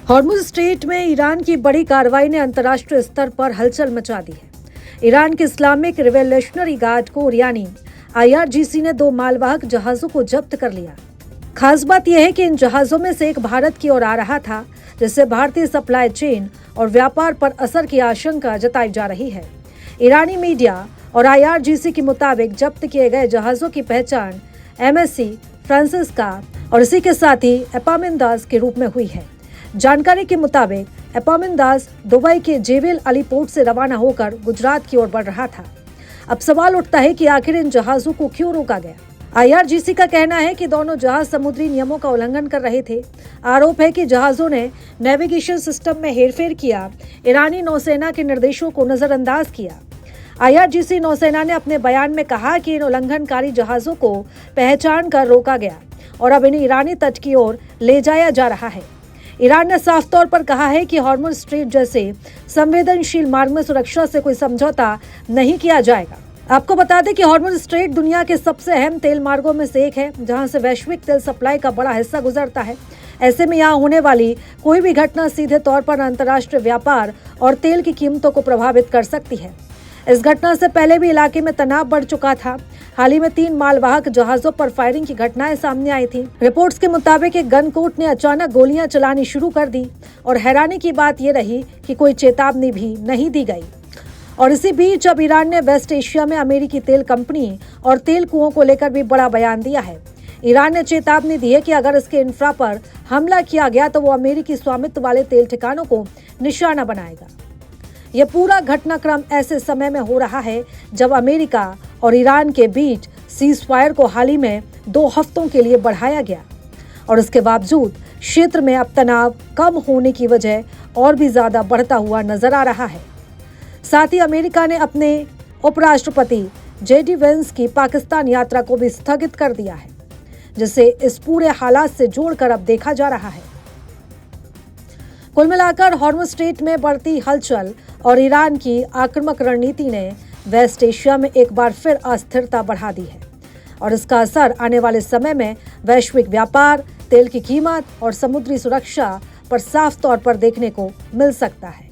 Hormuz strait में Iran की बड़ी कार्रवाई ने अंतर्राष्ट्रीय स्तर पर हलचल मचा दी है। ईरान के इस्लामिक रिवोल्यूशनरी गार्ड कोर यानी IRGC ने 2 मालवाहक जहाजों को जब्त कर लिया। खास बात यह है कि इन जहाजों में से एक भारत की ओर आ रहा था, जिससे भारतीय सप्लाई चेन और व्यापार पर असर की आशंका जताई जा रही है। ईरानी मीडिया और IRGC के मुताबिक जब्त किए गए जहाजों की पहचान MSC फ्रांसिस्का और इसी के साथ ही एपामिनदास के रूप में हुई है। जानकारी के मुताबिक एपामिनदास दुबई के जेवेल अली पोर्ट से रवाना होकर गुजरात की ओर बढ़ रहा था। अब सवाल उठता है कि आखिर इन जहाजों को क्यों रोका गया। IRGC का कहना है कि दोनों जहाज समुद्री नियमों का उल्लंघन कर रहे थे। आरोप है कि जहाजों ने नेविगेशन सिस्टम में हेरफेर किया, ईरानी नौसेना के निर्देशों को नजरअंदाज किया। IRGC नौसेना ने अपने बयान में कहा कि इन उल्लंघनकारी जहाजों को पहचान कर रोका गया और अब इन्हें ईरानी तट की ओर ले जाया जा रहा है। ईरान ने साफ तौर पर कहा है कि हॉर्मुज स्ट्रेट जैसे संवेदनशील मार्ग में सुरक्षा से कोई समझौता नहीं किया जाएगा। आपको बता दें कि हॉर्मुज स्ट्रेट दुनिया के सबसे अहम तेल मार्गों में से एक है, जहां से वैश्विक तेल सप्लाई का बड़ा हिस्सा गुजरता है। ऐसे में यहाँ होने वाली कोई भी घटना सीधे तौर पर अंतर्राष्ट्रीय व्यापार और तेल की कीमतों को प्रभावित कर सकती है। इस घटना से पहले भी इलाके में तनाव बढ़ चुका था। हाल ही में 3 मालवाहक जहाजों पर फायरिंग की घटनाएं सामने आई थी। रिपोर्ट्स के मुताबिक एक गनकोट ने अचानक गोलियां चलानी शुरू कर दी और हैरानी की बात यह रही कि कोई चेतावनी भी नहीं दी गई। और इसी बीच अब ईरान ने वेस्ट एशिया में अमेरिकी तेल कंपनी और तेल कुओं को लेकर भी बड़ा बयान दिया है। ईरान ने चेतावनी दी है कि अगर इसके इंफ्रा पर हमला किया गया तो वो अमेरिकी स्वामित्व वाले तेल ठिकानों को निशाना बनाएगा। यह पूरा घटनाक्रम ऐसे समय में हो रहा है जब अमेरिका और ईरान के बीच सीज़फायर को हाल ही में 2 हफ्तों के लिए बढ़ाया गया और इसके बावजूद क्षेत्र में अब तनाव कम होने की वजह और भी ज्यादा बढ़ता हुआ नजर आ रहा है। साथ ही अमेरिका ने अपने उपराष्ट्रपति JD वेंस की पाकिस्तान यात्रा को भी स्थगित कर दिया है, जिसे इस पूरे हालात से जोड़कर अब देखा जा रहा है। कुल मिलाकर हॉर्मुज स्ट्रेट में बढ़ती हलचल और ईरान की आक्रामक रणनीति ने वेस्ट एशिया में एक बार फिर अस्थिरता बढ़ा दी है और इसका असर आने वाले समय में वैश्विक व्यापार, तेल की कीमत और समुद्री सुरक्षा पर साफ तौर पर देखने को मिल सकता है।